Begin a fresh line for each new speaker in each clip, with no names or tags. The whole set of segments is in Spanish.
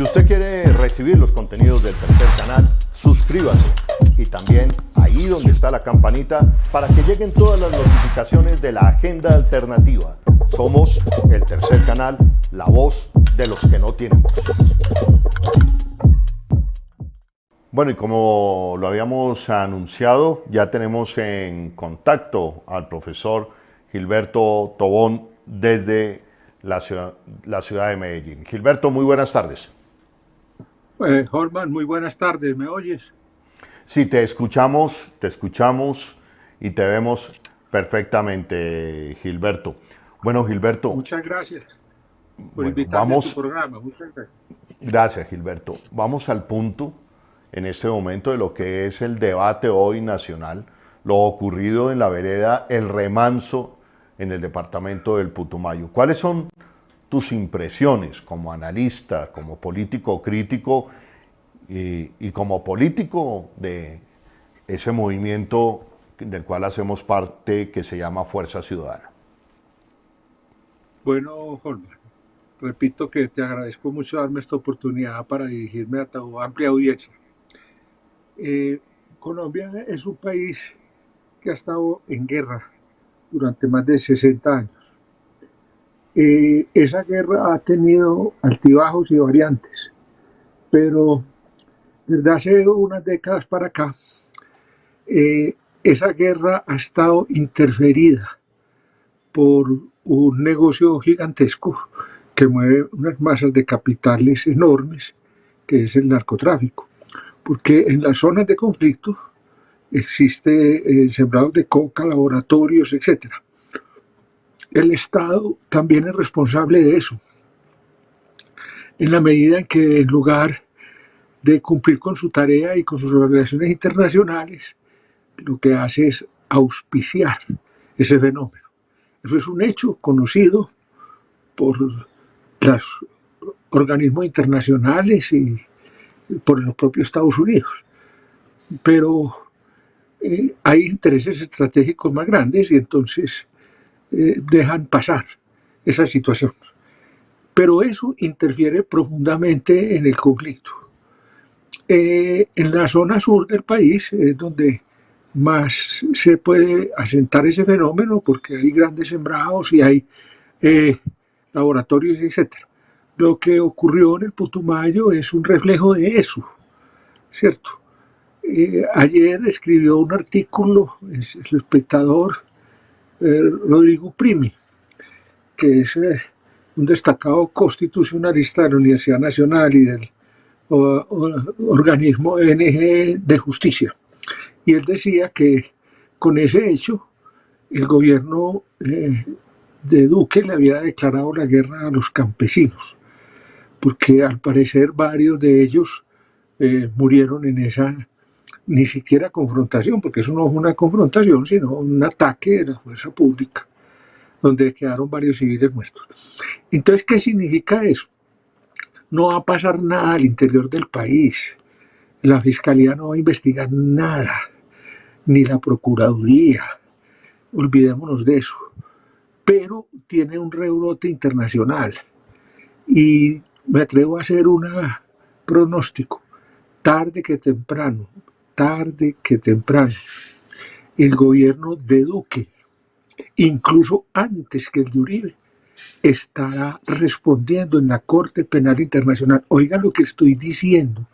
Si usted quiere recibir los contenidos del Tercer Canal, suscríbase y también ahí donde está la campanita para que lleguen todas las notificaciones de la agenda alternativa. Somos el Tercer Canal, la voz de los que no tienen voz. Bueno, y como lo habíamos anunciado, ya tenemos en contacto al profesor Gilberto Tobón desde la ciudad de Medellín. Gilberto, muy buenas tardes.
Holman, muy buenas tardes, ¿me oyes?
Sí, te escuchamos y te vemos perfectamente, Gilberto. Bueno, Gilberto.
Muchas gracias por invitarme a tu programa. Muchas gracias.
Gracias, Gilberto. Vamos al punto en este momento de lo que es el debate hoy nacional, lo ocurrido en la vereda El Remanso en el departamento del Putumayo. ¿Cuáles son tus impresiones como analista, como político crítico y como político de ese movimiento del cual hacemos parte que se llama Fuerza Ciudadana?
Bueno, Holman, repito que te agradezco mucho darme esta oportunidad para dirigirme a tu amplia audiencia. Colombia es un país que ha estado en guerra durante más de 60 años. Esa guerra ha tenido altibajos y variantes, pero desde hace unas décadas para acá, esa guerra ha estado interferida por un negocio gigantesco que mueve unas masas de capitales enormes, que es el narcotráfico. Porque en las zonas de conflicto existe sembrados de coca, laboratorios, etc. El Estado también es responsable de eso, en la medida en que en lugar de cumplir con su tarea y con sus obligaciones internacionales, lo que hace es auspiciar ese fenómeno. Eso es un hecho conocido por los organismos internacionales y por los propios Estados Unidos. Pero hay intereses estratégicos más grandes y entonces dejan pasar esa situación. Pero eso interfiere profundamente en el conflicto. En la zona sur del país es donde más se puede asentar ese fenómeno porque hay grandes sembrados y hay laboratorios, etc. Lo que ocurrió en el Putumayo es un reflejo de eso, ¿cierto? Ayer escribió un artículo el espectador Rodrigo Primi, que es un destacado constitucionalista de la Universidad Nacional y del organismo ONG de justicia. Y él decía que con ese hecho el gobierno de Duque le había declarado la guerra a los campesinos, porque al parecer varios de ellos murieron en esa ni siquiera confrontación, porque eso no fue una confrontación, sino un ataque de la fuerza pública, donde quedaron varios civiles muertos. Entonces, ¿qué significa eso? No va a pasar nada al interior del país. La Fiscalía no va a investigar nada, ni la Procuraduría. Olvidémonos de eso. Pero tiene un rebrote internacional. Y me atrevo a hacer un pronóstico. Tarde que temprano, el gobierno de Duque, incluso antes que el de Uribe, estará respondiendo en la Corte Penal Internacional. Oigan lo que estoy diciendo.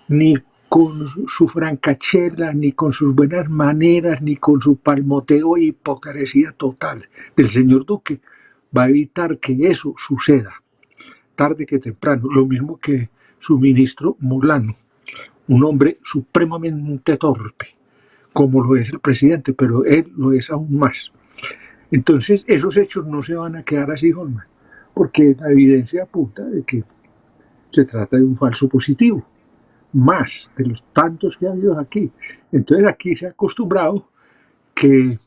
Ni con su francachela, ni con sus buenas maneras, ni con su palmoteo e hipocresía total del señor Duque va a evitar que eso suceda. Tarde que temprano. Lo mismo que su ministro Molano, un hombre supremamente torpe, como lo es el presidente, pero él lo es aún más. Entonces, esos hechos no se van a quedar así, Holman, porque la evidencia apunta de que se trata de un falso positivo, más de los tantos que ha habido aquí. Entonces, aquí se ha acostumbrado que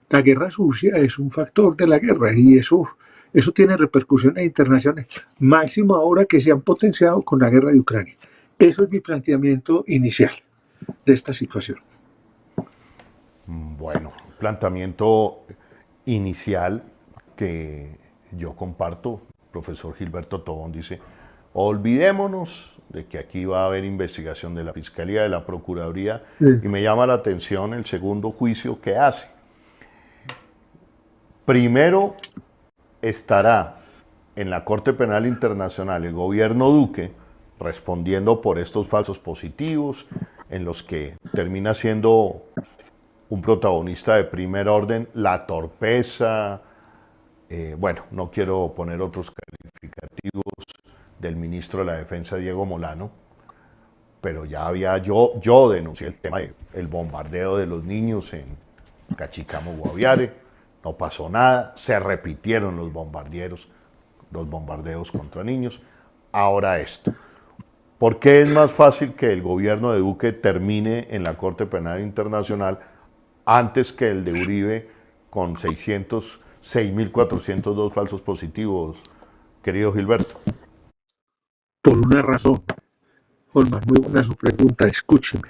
la guerra sucia es un factor de la guerra y eso tiene repercusiones internacionales, máximo ahora que se han potenciado con la guerra de Ucrania. Eso es mi planteamiento inicial de esta situación.
Bueno, planteamiento inicial que yo comparto profesor Gilberto Tobón, dice, olvidémonos de que aquí va a haber investigación de la Fiscalía, de la Procuraduría, y me llama la atención el segundo juicio que hace. Primero estará en la Corte Penal Internacional el gobierno Duque respondiendo por estos falsos positivos, en los que termina siendo un protagonista de primer orden la torpeza, bueno, no quiero poner otros calificativos del ministro de la Defensa, Diego Molano, pero ya había, yo denuncié el tema del bombardeo de los niños en Cachicamo, Guaviare, no pasó nada, se repitieron los bombardeos contra niños, ahora esto. ¿Por qué es más fácil que el gobierno de Duque termine en la Corte Penal Internacional antes que el de Uribe con 6.402 falsos positivos, querido Gilberto?
Por una razón. Olmar, muy buena su pregunta, escúcheme.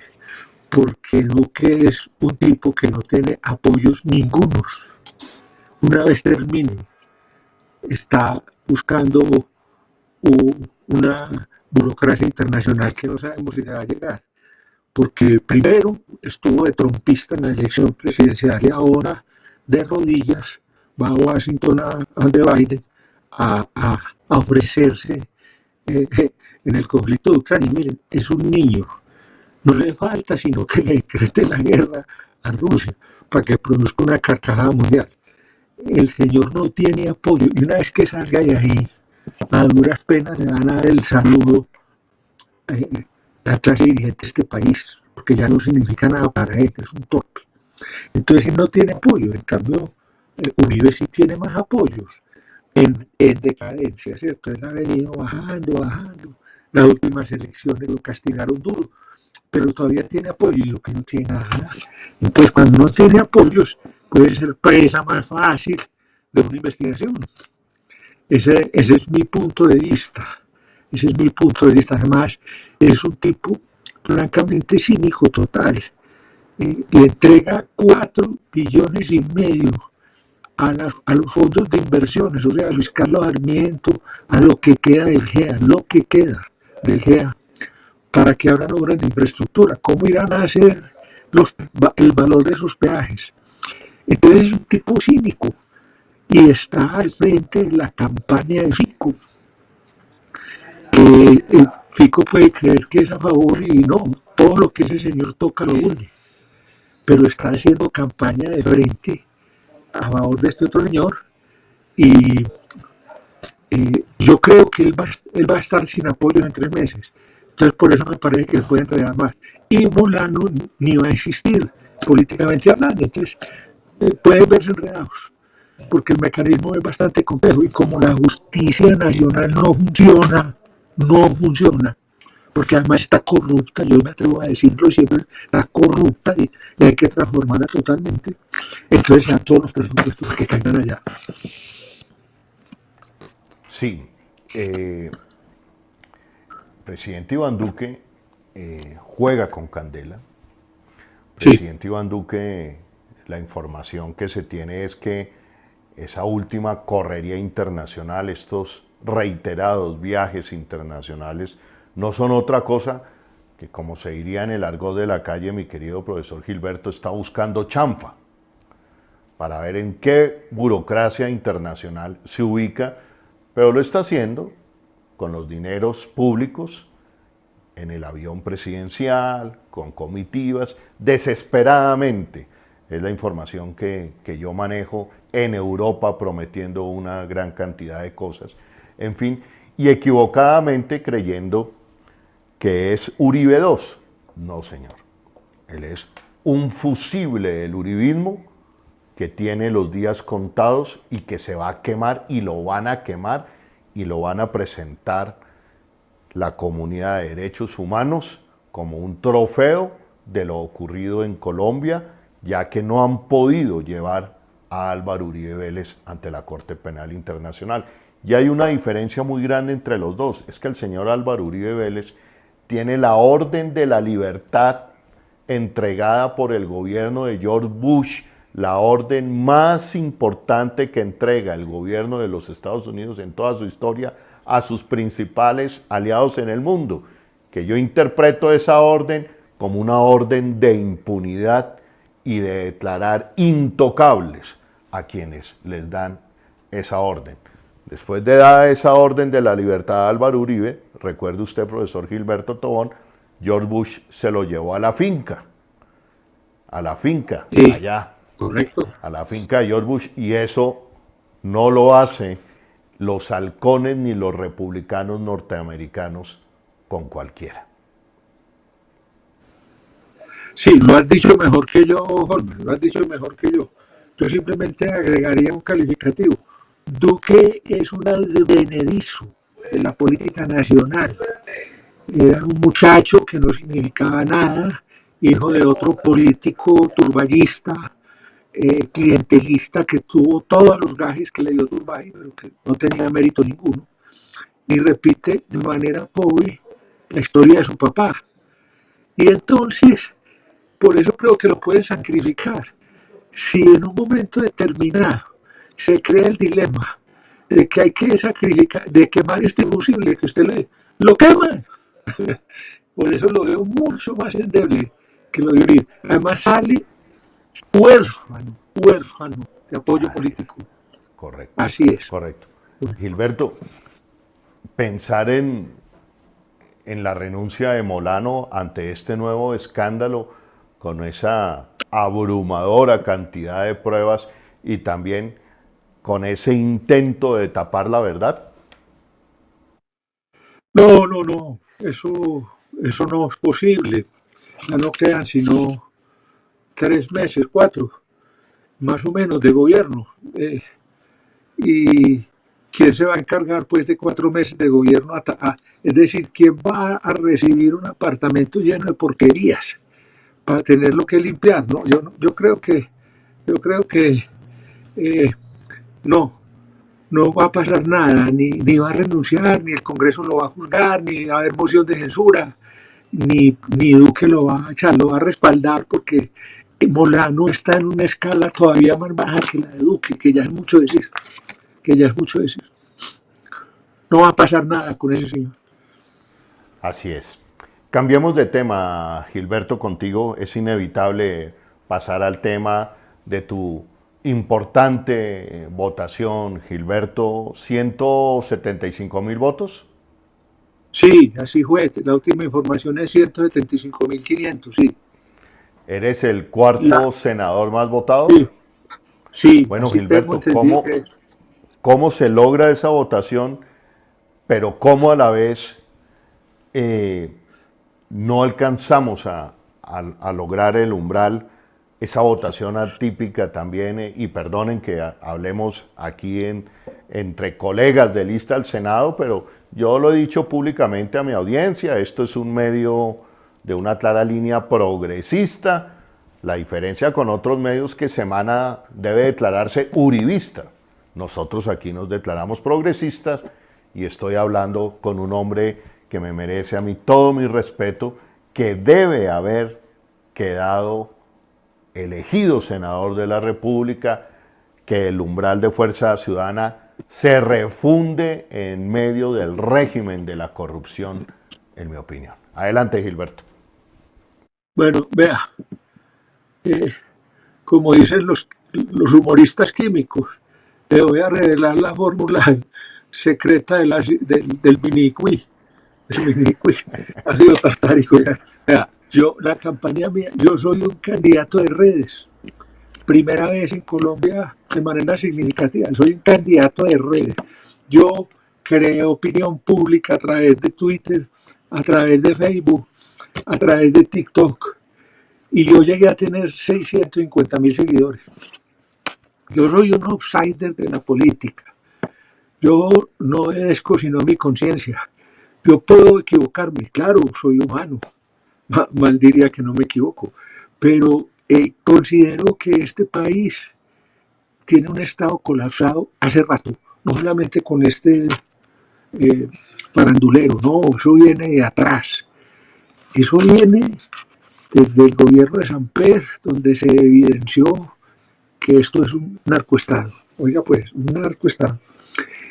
Porque Duque es un tipo que no tiene apoyos ningunos. Una vez termine, está buscando una burocracia internacional que no sabemos si le va a llegar. Porque primero estuvo de trompista en la elección presidencial y ahora de rodillas va a Washington, a de Biden, a ofrecerse en el conflicto de Ucrania. Miren, es un niño, no le falta sino que le decrete la guerra a Rusia para que produzca una carcajada mundial. El señor no tiene apoyo y una vez que salga de ahí, a duras penas le van a dar el saludo la clase dirigente de este país, porque ya no significa nada para él, es un torpe. Entonces él no tiene apoyo, en cambio Uribe sí tiene más apoyos en decadencia, ¿cierto? Él ha venido bajando. Las últimas elecciones lo castigaron duro, pero todavía tiene apoyo y lo que no tiene nada. Entonces cuando no tiene apoyos puede ser presa más fácil de una investigación. Ese es mi punto de vista. Ese es mi punto de vista. Además, es un tipo francamente cínico total. Le entrega 4,5 billones a los fondos de inversiones, o sea, a Luis Carlos Sarmiento, a lo que queda del GEA, para que abran obras de infraestructura. ¿Cómo irán a hacer el valor de esos peajes? Entonces es un tipo cínico y está al frente de la campaña de Fico. Fico puede creer que es a favor y no, todo lo que ese señor toca lo une, pero está haciendo campaña de frente a favor de este otro señor y yo creo que él va a estar sin apoyo en 3 meses. Entonces por eso me parece que él puede enredar más. Y Molano ni va a existir políticamente hablando, entonces pueden verse enredados, porque el mecanismo es bastante complejo y como la justicia nacional no funciona, porque además está corrupta, yo me atrevo a decirlo siempre, está corrupta y hay que transformarla totalmente. Entonces sean todos los presupuestos que caigan allá.
Sí, presidente Iván Duque juega con candela. Presidente Iván Duque, la información que se tiene es que esa última correría internacional, estos reiterados viajes internacionales, no son otra cosa que, como se diría en el argot de la calle, mi querido profesor Gilberto, está buscando chanfa para ver en qué burocracia internacional se ubica, pero lo está haciendo con los dineros públicos, en el avión presidencial, con comitivas, desesperadamente. Es la información que yo manejo en Europa, prometiendo una gran cantidad de cosas. En fin, y equivocadamente creyendo que es Uribe II. No, señor. Él es un fusible del uribismo que tiene los días contados y que se va a quemar y lo van a quemar y lo van a presentar la comunidad de derechos humanos como un trofeo de lo ocurrido en Colombia, ya que no han podido llevar a Álvaro Uribe Vélez ante la Corte Penal Internacional. Y hay una diferencia muy grande entre los dos, es que el señor Álvaro Uribe Vélez tiene la orden de la libertad entregada por el gobierno de George Bush la orden más importante que entrega el gobierno de los Estados Unidos en toda su historia a sus principales aliados en el mundo, que yo interpreto esa orden como una orden de impunidad y de declarar intocables a quienes les dan esa orden. Después de dar esa orden de la libertad a Álvaro Uribe, recuerde usted, profesor Gilberto Tobón, George Bush se lo llevó a la finca,
Sí,
allá,
correcto.
a la finca de George Bush, y eso no lo hace los halcones ni los republicanos norteamericanos con cualquiera.
Sí, lo has dicho mejor que yo, Jorge, lo has dicho mejor que yo. Yo simplemente agregaría un calificativo. Duque es un advenedizo de la política nacional. Era un muchacho que no significaba nada, hijo de otro político turballista, clientelista que tuvo todos los gajes que le dio Turbay, pero que no tenía mérito ninguno. Y repite de manera pobre la historia de su papá. Y entonces, por eso creo que lo pueden sacrificar. Si en un momento determinado se crea el dilema de que hay que sacrificar, de quemar este fusible que usted le lo queman. Por eso lo veo mucho más endeble que lo de Uribe. Además sale huérfano de apoyo político.
Correcto.
Así es.
Correcto. Gilberto, pensar en la renuncia de Molano ante este nuevo escándalo con esa abrumadora cantidad de pruebas y también con ese intento de tapar la verdad.
No. Eso no es posible. Ya no quedan sino 3 meses, 4, más o menos, de gobierno. Y quién se va a encargar pues de 4 meses de gobierno, es decir, quién va a recibir un apartamento lleno de porquerías para tenerlo que limpiar, ¿no? Yo creo que no, no va a pasar nada, ni va a renunciar, ni el Congreso lo va a juzgar, ni va a haber moción de censura, ni Duque lo va a echar, lo va a respaldar porque Molano está en una escala todavía más baja que la de Duque, que ya es mucho decir, No va a pasar nada con ese señor.
Así es. Cambiemos de tema, Gilberto, contigo. Es inevitable pasar al tema de tu importante votación, Gilberto. 175.000 votos.
Sí, así fue. La última información es 175.500, sí.
¿Eres el cuarto
La,
senador más votado?
sí, sí,
Bueno,
así tengo
Gilberto,
entendido que es.
¿cómo se logra esa votación, pero cómo a la vez no alcanzamos a lograr el umbral, esa votación atípica también, y perdonen que hablemos aquí entre colegas de lista al Senado, pero yo lo he dicho públicamente a mi audiencia, esto es un medio de una clara línea progresista, la diferencia con otros medios que Semana debe declararse uribista. Nosotros aquí nos declaramos progresistas y estoy hablando con un hombre que me merece a mí todo mi respeto, que debe haber quedado elegido senador de la República, que el umbral de Fuerza Ciudadana se refunde en medio del régimen de la corrupción, en mi opinión. Adelante, Gilberto.
Bueno, vea, eh, como dicen los humoristas químicos, le voy a revelar la fórmula secreta del minicuí. El minicuí ha sido tartárico. Vea, la campaña mía, yo soy un candidato de redes. Primera vez en Colombia de manera significativa. Soy un candidato de redes. Yo creé opinión pública a través de Twitter, a través de Facebook, a través de TikTok. Y yo llegué a tener 650.000 seguidores. Yo soy un outsider de la política. Yo no obedezco sino a mi conciencia. Yo puedo equivocarme, claro, soy humano. Mal diría que no me equivoco. Pero considero que este país tiene un estado colapsado hace rato. No solamente con este parandulero, no, eso viene de atrás. Eso viene desde el gobierno de Samper, donde se evidenció que esto es un narcoestado. Oiga pues, un narcoestado.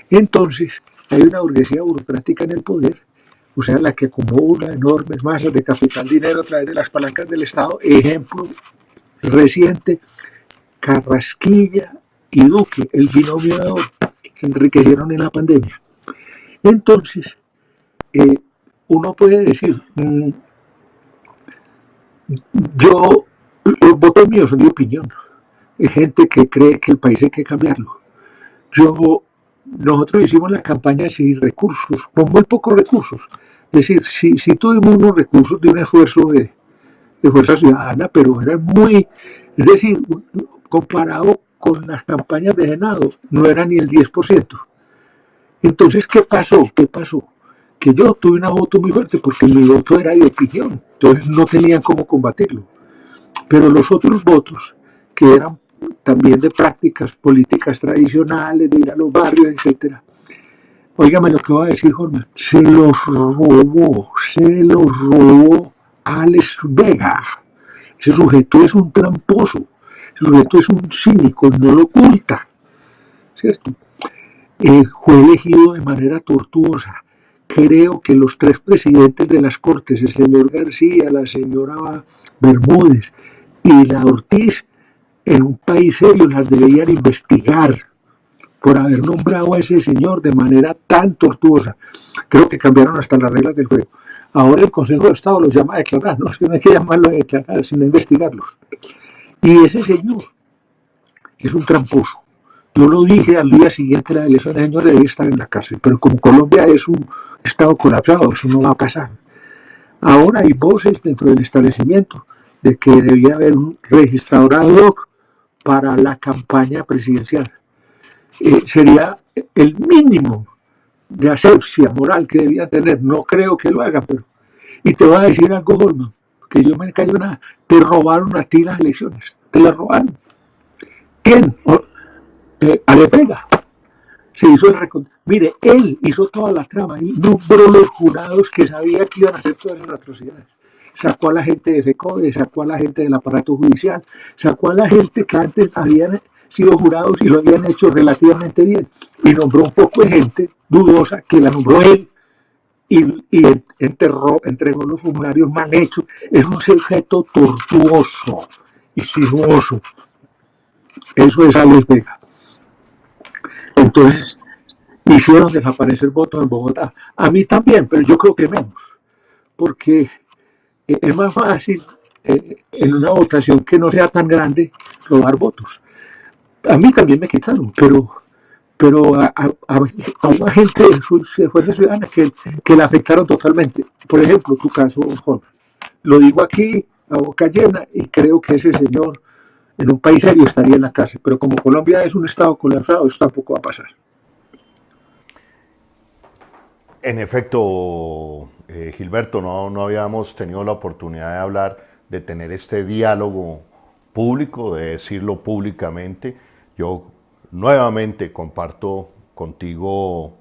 Entonces, hay una burguesía burocrática en el poder, o sea, la que acumula enormes masas de capital, dinero a través de las palancas del Estado. Ejemplo reciente, Carrasquilla y Duque, el binomio de oro, se enriquecieron en la pandemia. Entonces, uno puede decir, yo, los votos míos son de opinión. Hay gente que cree que el país hay que cambiarlo. Nosotros hicimos la campaña sin recursos, con muy pocos recursos. Es decir, si tuvimos unos recursos de un esfuerzo de Fuerza Ciudadana, pero eran muy, es decir, comparado con las campañas de Senado, no era ni el 10%. Entonces, ¿qué pasó? ¿Qué pasó? Que yo tuve una voto muy fuerte porque mi voto era de opinión, entonces no tenían cómo combatirlo. Pero los otros votos, que eran también de prácticas políticas tradicionales, de ir a los barrios, etcétera. Óigame lo que va a decir Jorge, se los robó Alex Vega. Ese sujeto es un tramposo, ese sujeto es un cínico, no lo oculta, ¿cierto? Fue elegido de manera tortuosa. Creo que los tres presidentes de las Cortes, el señor García, la señora Bermúdez y la Ortiz, en un país serio las deberían investigar por haber nombrado a ese señor de manera tan tortuosa. Creo que cambiaron hasta las reglas del juego. Ahora el Consejo de Estado los llama a declarar, no es que no hay que llamarlo a declarar, sino a investigarlos. Y ese señor es un tramposo. Yo lo dije al día siguiente de la elección, el señor debe estar en la cárcel, pero como Colombia es un estado colapsado, eso no va a pasar. Ahora hay voces dentro del establecimiento de que debía haber un registrador ad hoc para la campaña presidencial. Sería el mínimo de asepsia moral que debía tener. No creo que lo haga, pero... Y te voy a decir algo, Holman, que yo me callo nada. Te robaron a ti las elecciones. Te las robaron. ¿Quién? Arepega. Se hizo el Mire, él hizo toda la trama. Él nombró los jurados que sabía que iban a hacer todas esas atrocidades. Sacó a la gente de FECODE, sacó a la gente del aparato judicial, sacó a la gente que antes habían sido jurados y lo habían hecho relativamente bien. Y nombró un poco de gente dudosa que la nombró él y entregó los formularios mal hechos. Es un sujeto tortuoso y sinuoso. Eso es Alex Vega. Entonces, hicieron desaparecer votos en Bogotá. A mí también, pero yo creo que menos. Porque es más fácil en una votación que no sea tan grande robar votos. A mí también me quitaron, pero a una gente de Fuerza Ciudadana que la afectaron totalmente. Por ejemplo, tu caso, Jorge. Lo digo aquí a boca llena y creo que ese señor en un país serio estaría en la cárcel. Pero como Colombia es un estado colapsado, eso tampoco va a pasar.
En efecto, Gilberto, no habíamos tenido la oportunidad de hablar, de tener este diálogo público, de decirlo públicamente. Yo nuevamente comparto contigo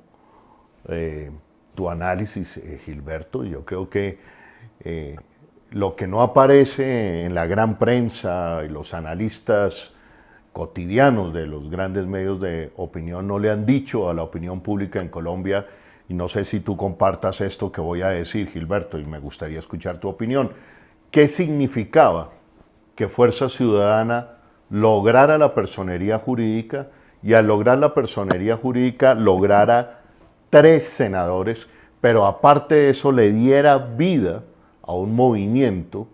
tu análisis, Gilberto. Yo creo que lo que no aparece en la gran prensa y los analistas cotidianos de los grandes medios de opinión no le han dicho a la opinión pública en Colombia. Y no sé si tú compartas esto que voy a decir, Gilberto, y me gustaría escuchar tu opinión. ¿Qué significaba que Fuerza Ciudadana lograra la personería jurídica y al lograr la personería jurídica lograra 3 senadores, pero aparte de eso le diera vida a un movimiento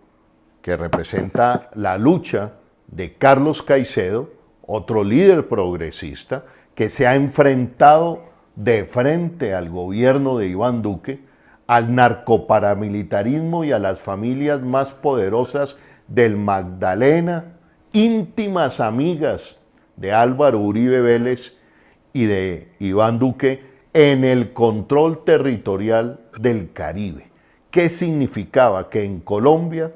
que representa la lucha de Carlos Caicedo, otro líder progresista, que se ha enfrentado de frente al gobierno de Iván Duque, al narcoparamilitarismo y a las familias más poderosas del Magdalena, íntimas amigas de Álvaro Uribe Vélez y de Iván Duque en el control territorial del Caribe. ¿Qué significaba que en Colombia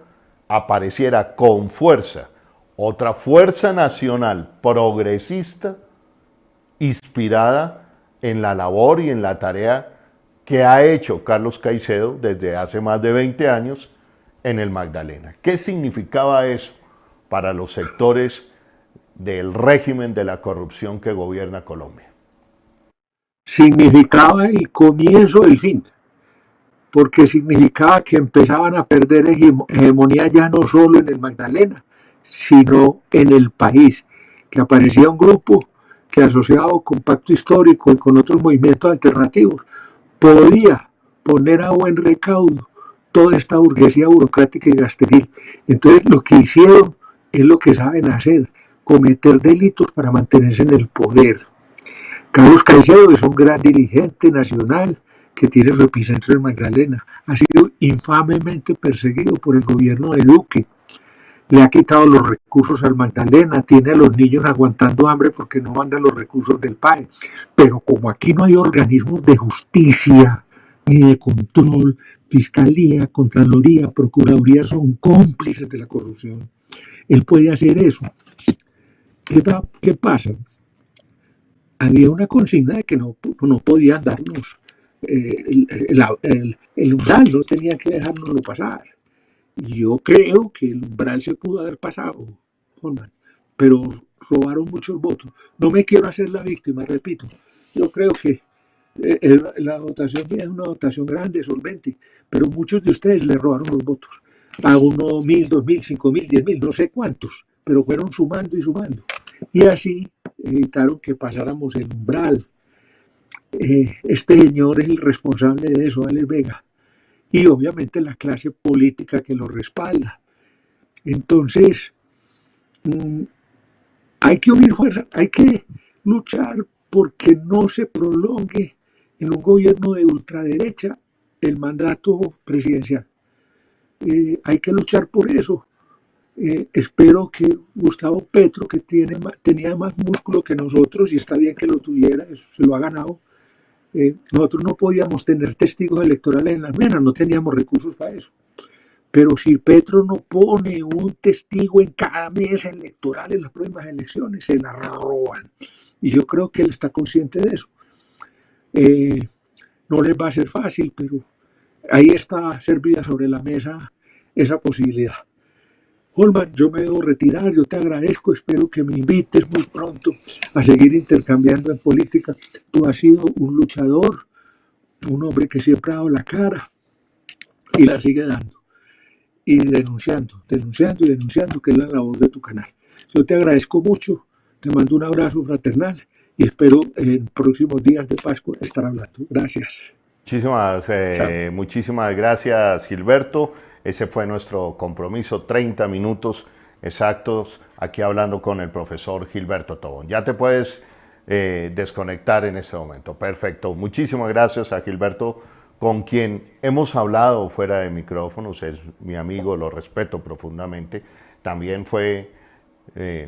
apareciera con fuerza otra fuerza nacional progresista inspirada en la labor y en la tarea que ha hecho Carlos Caicedo desde hace más de 20 años en el Magdalena? ¿Qué significaba eso para los sectores del régimen de la corrupción que gobierna Colombia?
Significaba el comienzo del fin, porque significaba que empezaban a perder hegemonía ya no solo en el Magdalena, sino en el país, que aparecía un grupo que asociado con Pacto Histórico y con otros movimientos alternativos, podía poner a buen recaudo toda esta burguesía burocrática y gasteril. Entonces lo que hicieron es lo que saben hacer, cometer delitos para mantenerse en el poder. Carlos Caicedo es un gran dirigente nacional que tiene su epicentro en Magdalena. Ha sido infamemente perseguido por el gobierno de Duque. Le ha quitado los recursos al Magdalena, tiene a los niños aguantando hambre porque no mandan los recursos del PAE. Pero como aquí no hay organismos de justicia, ni de control, fiscalía, contraloría, procuraduría son cómplices de la corrupción. Él puede hacer eso. ¿Qué pasa? Había una consigna de que no podían darnos el umbral, no tenían que dejárnoslo pasar. Y yo creo que el umbral se pudo haber pasado, Holman, pero robaron muchos votos. No me quiero hacer la víctima, repito. Yo creo que la votación mía es una votación grande, solvente, pero muchos de ustedes le robaron los votos. A 1.000, 2.000, 5.000, 10.000, no sé cuántos, pero fueron sumando y sumando. Y así evitaron que pasáramos el umbral. Este señor es el responsable de eso, Alex Vega, y obviamente la clase política que lo respalda. Entonces, hay que unir fuerzas, hay que luchar porque no se prolongue en un gobierno de ultraderecha el mandato presidencial. Hay que luchar por eso. Espero que Gustavo Petro, que tenía más músculo que nosotros, y está bien que lo tuviera, eso se lo ha ganado. Nosotros no podíamos tener testigos electorales en las mesas, no teníamos recursos para eso. Pero si Petro no pone un testigo en cada mesa electoral en las próximas elecciones, se la roban. Y yo creo que él está consciente de eso. No les va a ser fácil, pero ahí está servida sobre la mesa esa posibilidad. Holman, yo me debo retirar, yo te agradezco, espero que me invites muy pronto a seguir intercambiando en política. Tú has sido un luchador, un hombre que siempre ha dado la cara y la sigue dando. Y denunciando, denunciando y denunciando, que es la labor de tu canal. Yo te agradezco mucho, te mando un abrazo fraternal y espero en próximos días de Pascua estar hablando. Gracias.
Muchísimas gracias, Gilberto. Ese fue nuestro compromiso, 30 minutos exactos aquí hablando con el profesor Gilberto Tobón. Ya te puedes desconectar en este momento. Perfecto. Muchísimas gracias a Gilberto, con quien hemos hablado fuera de micrófonos. Es mi amigo, lo respeto profundamente. También fue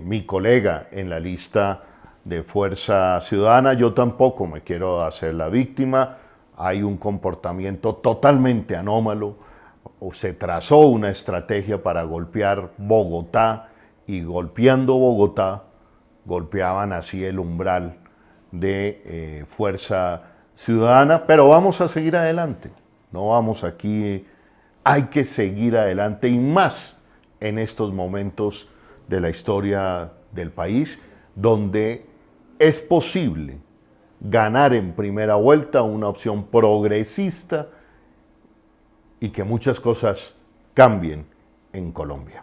mi colega en la lista de Fuerza Ciudadana. Yo tampoco me quiero hacer la víctima. Hay un comportamiento totalmente anómalo. O se trazó una estrategia para golpear Bogotá, y golpeando Bogotá golpeaban así el umbral de Fuerza Ciudadana. Pero vamos a seguir adelante, no vamos aquí, hay que seguir adelante, y más en estos momentos de la historia del país, donde es posible ganar en primera vuelta una opción progresista y que muchas cosas cambien en Colombia.